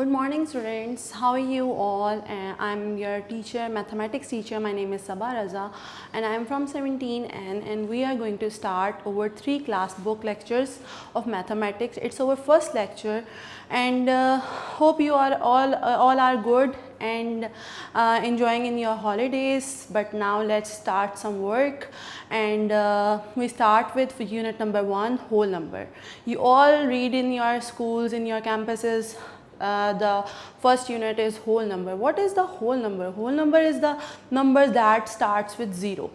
Good morning students, how are you all? I'm your teacher, mathematics teacher. My name is Sabah Raza and I'm from 17N and we are going to start over 3 class book lectures of mathematics. It's our first lecture and hope you are all are good and enjoying in your holidays. But now let's start some work and we start with unit number 1, whole number. You all read in your schools, in your campuses, the first unit is whole number. What is the whole number? Whole number is the number that starts with 0.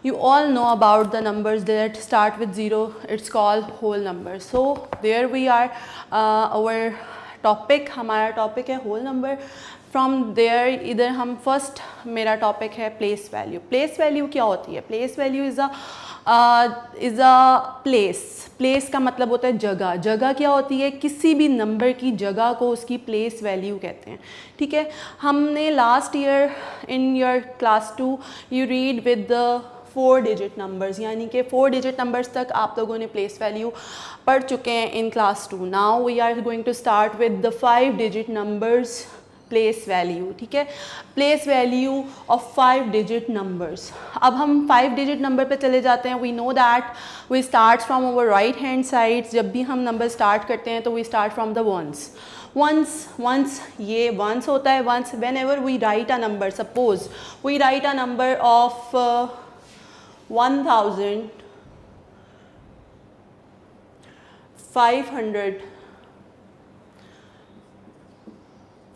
You all know about the numbers that start with 0. It's called whole number. So there we are, our topic, हमारा topic है whole number. From there इधर हम first मेरा topic है place value. Place value क्या होती है? Place value is a place. Place का मतलब होता है जगह. जगह क्या होती है? किसी भी नंबर की जगह को उसकी प्लेस वैल्यू कहते हैं. ठीक है, हमने last year in your class 2 you read with the 4 digit numbers, यानी कि 4 डिजिट नंबर्स तक आप लोगों ने प्लेस वैल्यू पढ़ चुके हैं in class 2. Now we are going to start with the 5 digit numbers place value. ठीक है, place value of 5 digit numbers. अब हम 5 डिजिट नंबर पे चले जाते हैं. We know that we start from our right hand side. जब भी हम नंबर स्टार्ट करते हैं तो we start from the ones. Ones ये वंस होता है. Ones whenever we write a number, suppose we write a number of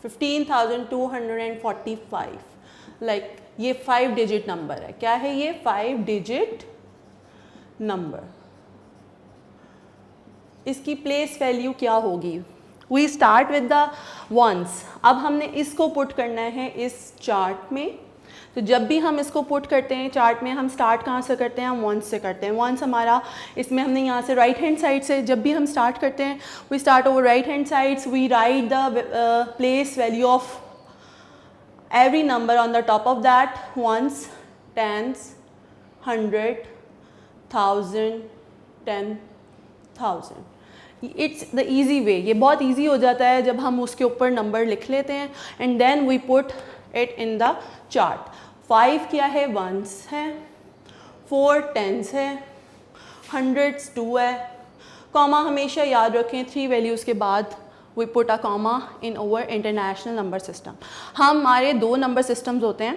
15,245, like ये 5 डिजिट नंबर है. क्या है ये? 5 डिजिट नंबर. इसकी प्लेस वैल्यू क्या होगी? We start with the ones. अब हमने इसको पुट करना है इस चार्ट में. तो जब भी हम इसको पुट करते हैं चार्ट में, हम स्टार्ट कहाँ से करते हैं? हम वंस से करते हैं. वंस हमारा इसमें हमने यहाँ से राइट हैंड साइड से जब भी हम स्टार्ट करते हैं, we start over right hand sides. We write the place value of every number on the top of that. Ones, tens, 100, 1000, 10,000. It's the easy way. ये बहुत easy हो जाता है जब हम उसके ऊपर नंबर लिख लेते हैं and then we put it in the chart. 5 क्या है? ones है, 4 tens है, hundreds 2 है. कॉमा हमेशा याद रखें, 3 वैल्यूज़ के बाद we put a comma in our international number system. हमारे 2 नंबर सिस्टम्स होते हैं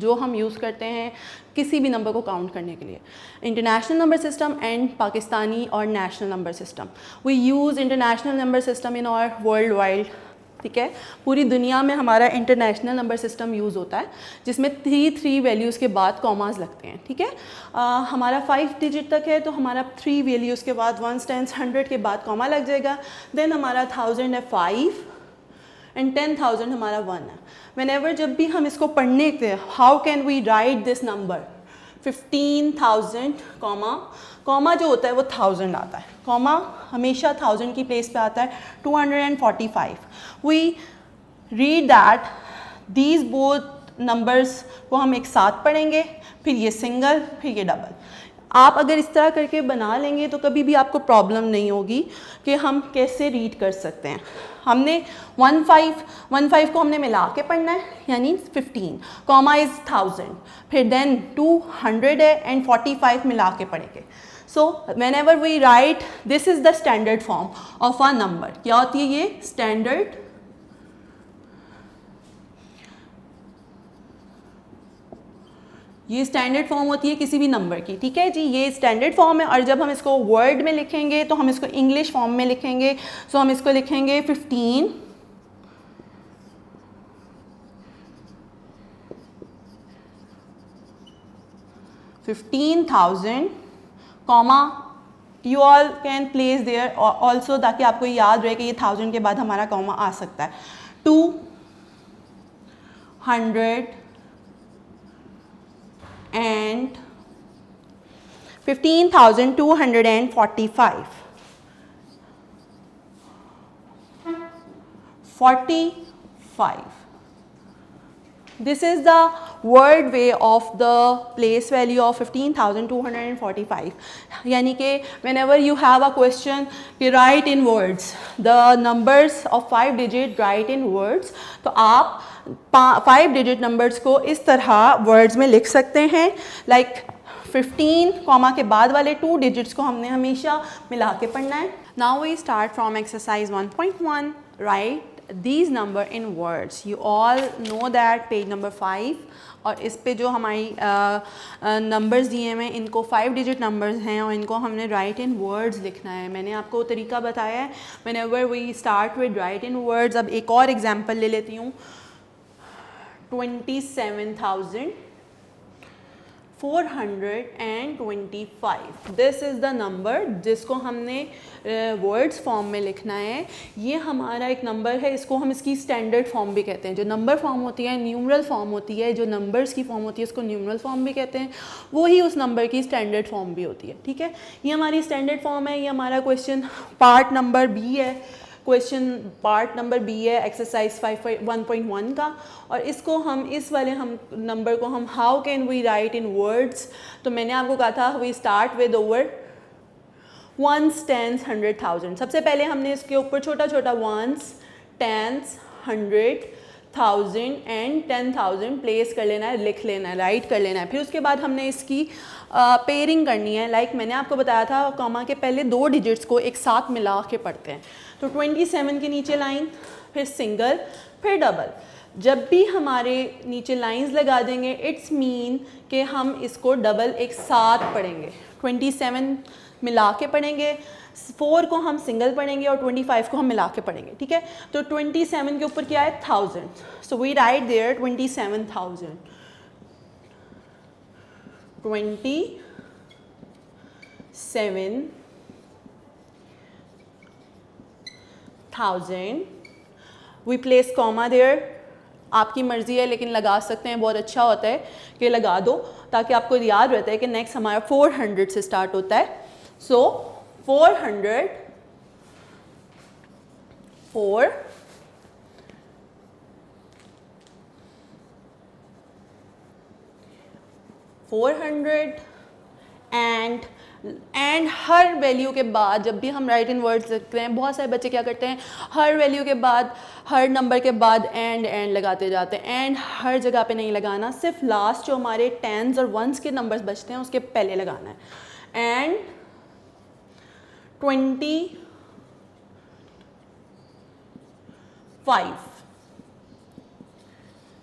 जो हम यूज़ करते हैं किसी भी नंबर को काउंट करने के लिए. International number system and Pakistani और national number system. We use international number system in our worldwide. ठीक है, पूरी दुनिया में हमारा इंटरनेशनल नंबर सिस्टम यूज़ होता है जिसमें 3 वैल्यूज़ के बाद कॉमास लगते हैं. ठीक है, हमारा 5 डिजिट तक है तो हमारा 3 वैल्यूज़ के बाद 1, 10, 100 के बाद कॉमा लग जाएगा. देन हमारा 1000 है 5 एंड 10,000 हमारा 1 है. व्हेनेवर जब भी हम इसको पढ़ने के, how can we write this number? 15,000 comma जो होता है वो 1000 आता है. कॉमा हमेशा 1000 की प्लेस पे आता है. 245. We read that these both numbers को हम एक साथ पढ़ेंगे, फिर ये सिंगल, फिर ये डबल. आप अगर इस तरह करके बना लेंगे तो कभी भी आपको प्रॉब्लम नहीं होगी कि हम कैसे रीड कर सकते हैं. हमने 15 को हमने मिला के पढ़ना है, यानी 15 कॉमा इज़ 1000, फिर देन 200 है एंड 45 मिला के पढ़ेंगे. So whenever we write, this is the standard form of a number. क्या होती है ये? स्टैंडर्ड. ये स्टैंडर्ड फॉर्म होती है किसी भी नंबर की. ठीक है जी, ये स्टैंडर्ड फॉर्म है. और जब हम इसको वर्ड में लिखेंगे तो हम इसको इंग्लिश फॉर्म में लिखेंगे. सो हम इसको लिखेंगे 15,000 comma, you all can place there also, ताकि आपको याद रहे कि ये 1000 के बाद हमारा कॉमा आ सकता है. 200 and 15,245. 45. This is the word way of the place value of 15,245. यानी कि whenever you have a question कि write in words the numbers of 5 डिजिट राइट इन वर्ड्स, तो आप 5 डिजिट नंबर्स को इस तरह वर्ड्स में लिख सकते हैं. लाइक 15 कॉमा के बाद वाले 2 डिजिट्स को हमने हमेशा मिला के पढ़ना है. Now we start from exercise 1.1. राइट these number in words. You all know that page number 5. और इस पे जो हमारी नंबर्स दिए हैं इनको 5 डिजिट नंबर्स हैं और इनको हमने राइट इन वर्ड्स लिखना है. मैंने आपको तरीका बताया है. Whenever we start with write in words. अब एक और एग्जांपल ले लेती हूँ. 27,425. दिस इज़ द नंबर जिसको हमने वर्ड्स फॉर्म में लिखना है. ये हमारा एक नंबर है. इसको हम इसकी स्टैंडर्ड फॉर्म भी कहते हैं. जो नंबर फॉर्म होती है न्यूमरल फॉर्म होती है, जो नंबर्स की फॉर्म होती है उसको न्यूमरल फॉर्म भी कहते हैं. वही उस नंबर की स्टैंडर्ड फॉर्म भी होती है. ठीक है, ये हमारी स्टैंडर्ड फॉर्म है. ये हमारा क्वेश्चन पार्ट नंबर बी है. क्वेश्चन पार्ट नंबर बी है एक्सरसाइज 1.1 का. और इसको हम इस वाले हम नंबर को हम how can we write in words. तो मैंने आपको कहा था we start with over ones, tens, 100,000. सबसे पहले हमने इसके ऊपर छोटा छोटा वंस, टेंस, 100,000 एंड 10,000 प्लेस कर लेना है, लिख लेना है, राइट कर लेना है. फिर उसके बाद हमने इसकी पेयरिंग करनी है. लाइक मैंने आपको बताया था कॉमा के पहले 2 डिजिट्स को एक साथ मिला के पढ़ते हैं. तो 27 के नीचे लाइन, फिर सिंगल, फिर डबल. जब भी हमारे नीचे लाइंस लगा देंगे इट्स मीन कि हम इसको डबल एक साथ पढ़ेंगे. 27 मिला के पढ़ेंगे, 4 को हम सिंगल पढ़ेंगे और 25 को हम मिला के पढ़ेंगे. ठीक है, तो 27 के ऊपर क्या है 1000. So we write there 27,000. 27,000. We place comma there. आपकी मर्ज़ी है लेकिन लगा सकते हैं. बहुत अच्छा होता है कि लगा दो ताकि आपको याद रहता है कि नेक्स्ट हमारा 400 से स्टार्ट होता है. सो 400, 400 एंड हर वैल्यू के बाद जब भी हम राइट इन वर्ड्स लिखते हैं, बहुत सारे बच्चे क्या करते हैं हर वैल्यू के बाद, हर नंबर के बाद एंड लगाते जाते हैं. एंड हर जगह पे नहीं लगाना, सिर्फ लास्ट जो हमारे टेंस और वंस के नंबर्स बचते हैं उसके पहले लगाना है. And 25.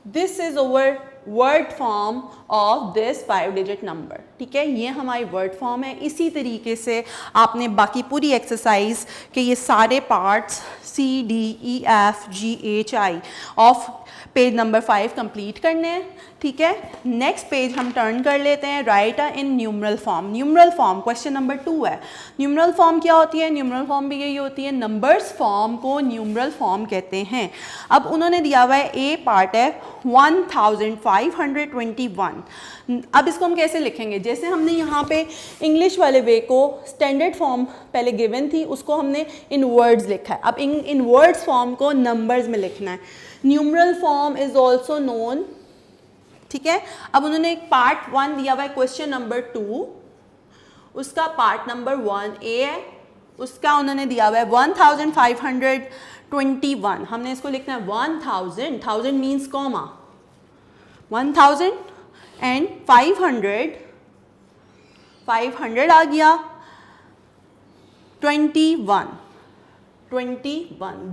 This is over word form of this 5 digit number. ठीक है, ये हमारी वर्ड फॉर्म है. इसी तरीके से आपने बाकी पूरी एक्सरसाइज के ये सारे parts CDEFGHI of page number 5 complete करने हैं. ठीक है, नेक्स्ट पेज हम टर्न कर लेते हैं. Write in numeral form. Numeral form question number 2 है. न्यूमरल फॉर्म क्या होती है? न्यूमरल फॉर्म भी यही होती है, नंबर्स फॉर्म को न्यूमरल फॉर्म कहते हैं. अब उन्होंने दिया हुआ है ए पार्ट है 1521. अब इसको हम कैसे लिखेंगे? जैसे हमने यहाँ पे इंग्लिश वाले वे को स्टैंडर्ड फॉर्म पहले गिवन थी उसको हमने इन वर्ड्स लिखा है. अब इन वर्ड्स फॉर्म को नंबर्स में लिखना है. Numeral form is also known. ठीक है, अब उन्होंने एक पार्ट 1 दिया हुआ है क्वेश्चन नंबर 2. उसका पार्ट नंबर 1 ए है. उसका उन्होंने दिया हुआ है 1521. हमने इसको लिखना है 1000. 1000 मीन्स कॉमा 1000 एंड 500 आ गया 21.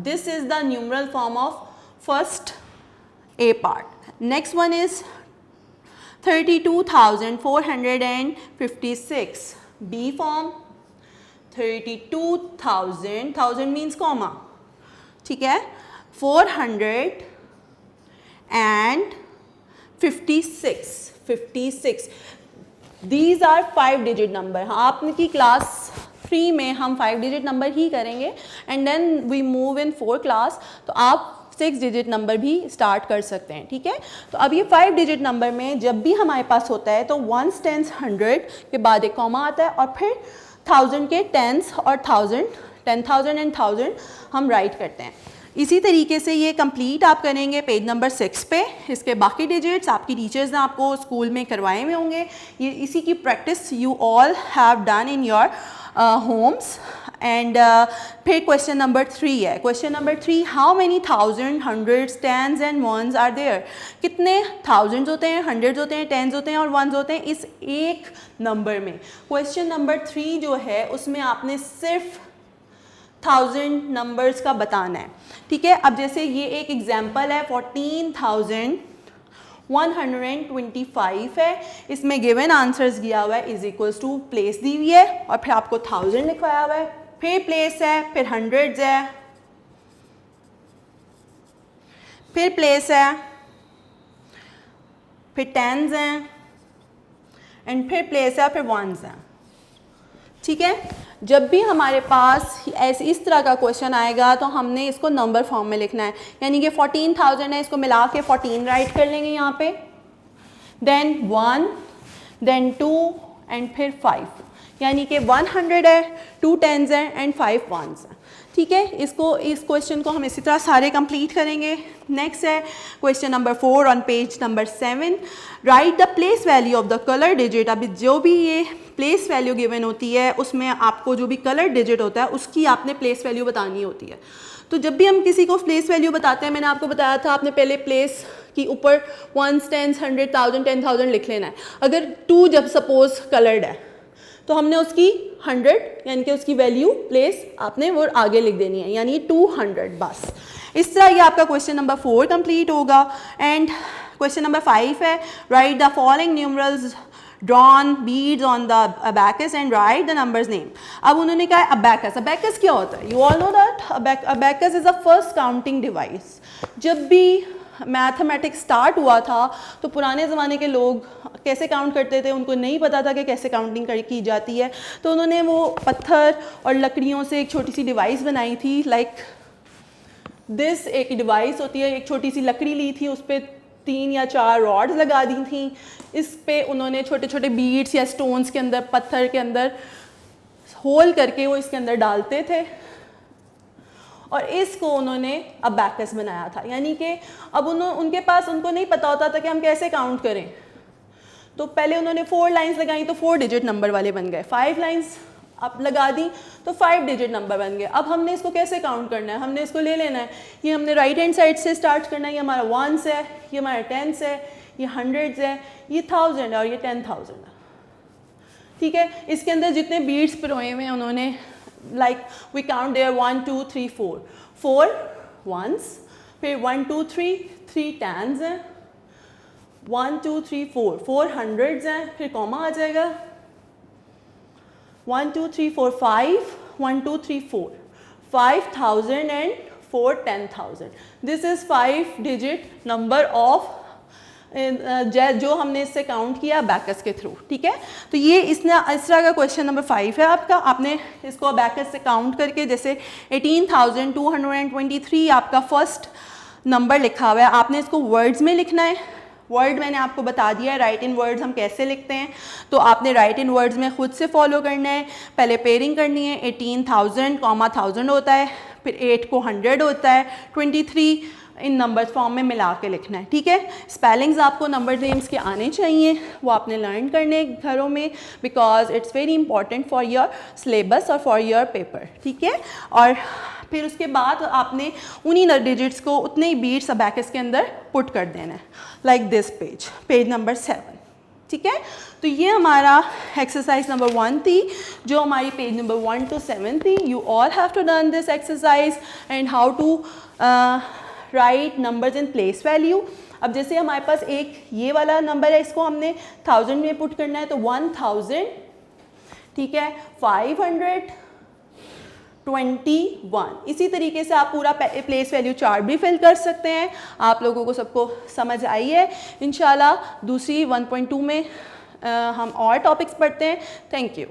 This is the numeral form of first A part. Next one is 32,456. B form 32,000. 1000 means comma. ठीक है, 456. These are 5 digit number. हाँ, आपकी क्लास 3 में हम 5 डिजिट नंबर ही करेंगे and then we move in 4 class. तो आप 6 डिजिट नंबर भी स्टार्ट कर सकते हैं. ठीक है, तो अब ये 5 डिजिट नंबर में जब भी हमारे पास होता है तो वंस, टेंस, 100 के बाद एक कॉमा आता है और फिर 1000 के टेंस और 1000 एंड 1000 हम राइट करते हैं. इसी तरीके से ये कंप्लीट आप करेंगे पेज नंबर 6 पे। इसके बाकी डिजिट्स आपकी टीचर्स ने आपको स्कूल में करवाए हुए होंगे, ये इसी की practice you all have done in your homes. And फिर क्वेश्चन नंबर 3 है। Question number 3, how many thousand, hundreds, tens and ones are there? कितने थाउजेंड्स होते हैं, हंड्रेड्स होते हैं, टेंस होते हैं और वंस होते हैं इस एक नंबर में? क्वेश्चन नंबर 3 जो है उसमें आपने सिर्फ 1000 नंबर्स का बताना है, ठीक है। अब जैसे ये एक एग्जाम्पल है 14,125 है, इसमें गिवन आंसर्स दिया हुआ है इज इक्वल्स टू प्लेस दी हुई है और फिर आपको 1000 लिखवाया हुआ है, फिर प्लेस है, फिर हंड्रेड्स है, फिर प्लेस है, फिर टेंस हैं एंड फिर प्लेस है, फिर वंस हैं, ठीक है। जब भी हमारे पास ऐसे इस तरह का क्वेश्चन आएगा तो हमने इसको नंबर फॉर्म में लिखना है, यानी कि 14,000 है, इसको मिला के 14 राइट कर लेंगे यहाँ पे, देन 1, देन 2 एंड फिर 5, यानी कि 100 है, 2 टेंस हैं एंड 5 वंस हैं, ठीक है। इस क्वेश्चन को हम इसी तरह सारे कंप्लीट करेंगे। नेक्स्ट है question number 4 on page number 7, right the place value of the colour digit. अभी जो भी ये प्लेस वैल्यू गिवन होती है उसमें आपको जो भी कलर डिजिट होता है उसकी आपने प्लेस वैल्यू बतानी होती है। तो जब भी हम किसी को प्लेस वैल्यू बताते हैं, मैंने आपको बताया था आपने पहले प्लेस की ऊपर 1, 10, 100,000, 10,000 लिख लेना है। अगर 2 जब सपोज कलर्ड है तो हमने उसकी 100 यानी कि उसकी वैल्यू प्लेस आपने वो आगे लिख देनी है, यानी 200 बस। इस तरह ये आपका क्वेश्चन नंबर 4 कंप्लीट होगा। एंड क्वेश्चन नंबर 5 है, right the following numerals drawn beads on the abacus and write the numbers name। अब उन्होंने कहा abacus, abacus क्या होता है? You all know that abacus is a first counting device। जब भी मैथमेटिक्स स्टार्ट हुआ था तो पुराने ज़माने के लोग कैसे काउंट करते थे, उनको नहीं पता था कि कैसे काउंटिंग की जाती है, तो उन्होंने वो पत्थर और लकड़ियों से एक छोटी सी डिवाइस बनाई थी, लाइक दिस एक डिवाइस होती है, एक छोटी सी लकड़ी ली थी, उस पर 3 या 4 रॉड्स लगा दी थी, इस पे उन्होंने छोटे छोटे बीड्स या स्टोन्स के अंदर, पत्थर के अंदर होल करके वो इसके अंदर डालते थे और इसको उन्होंने अबैकस बनाया था। यानी कि अब उनके पास उनको नहीं पता होता था कि हम कैसे काउंट करें, तो पहले उन्होंने 4 लाइंस लगाई तो 4 डिजिट नंबर वाले बन गए, 5 लाइंस आप लगा दी तो 5 डिजिट नंबर बन गए। अब हमने इसको कैसे काउंट करना है, हमने इसको ले लेना है, ये हमने राइट हैंड साइड से स्टार्ट करना है, ये हमारा 1s है, ये हमारा 10s है, ये 100s है, ये 1000 है और ये 10,000 है, ठीक है। इसके अंदर जितने बीट्स पिरोए हुए हैं उन्होंने, like we count there 1 2 3 4 1s, फिर 1 2 3 10s हैं, 1 2 3 4 100s हैं, फिर कॉमा आ जाएगा, 1 2 3 4 5 1 2 3 4 5,000 and 4 10,000। This is 5 digit number of जो हमने इससे काउंट किया अबैकस के थ्रू, ठीक है। तो ये इस तरह का क्वेश्चन नंबर 5 है आपका। आपने इसको अबैकस से काउंट करके, जैसे 18,223 आपका फर्स्ट नंबर लिखा हुआ है, आपने इसको वर्ड्स में लिखना है। वर्ड मैंने आपको बता दिया है, राइट इन वर्ड्स हम कैसे लिखते हैं, तो आपने राइट इन वर्ड्स में खुद से फॉलो करना है। पहले पेयरिंग करनी है, 18,000 1000 होता है, फिर 8 को 100 होता है, 23 इन नंबर्स फॉर्म में मिला के लिखना है, ठीक है। स्पेलिंग्स आपको नंबर नेम्स के आने चाहिए, वो आपने लर्न करने घरों में, because it's very important for your syllabus और फॉर योर पेपर, ठीक है। और फिर उसके बाद आपने उन्हीं डिजिट्स को उतने ही बीट्स अबैकस के अंदर पुट कर देना है, लाइक दिस पेज नंबर 7, ठीक है। तो ये हमारा एक्सरसाइज नंबर 1 थी, जो हमारी पेज नंबर 1 to 7 थी। You all have to done this exercise and how to write numbers in place value. अब जैसे हमारे पास एक ये वाला नंबर है, इसको हमने 1000 में पुट करना है, तो 1000, ठीक है, 521। इसी तरीके से आप पूरा प्लेस वैल्यू चार्ट भी फिल कर सकते हैं। आप लोगों को सबको समझ आई है इंशाल्लाह। दूसरी 1.2 में हम और टॉपिक्स पढ़ते हैं। Thank you.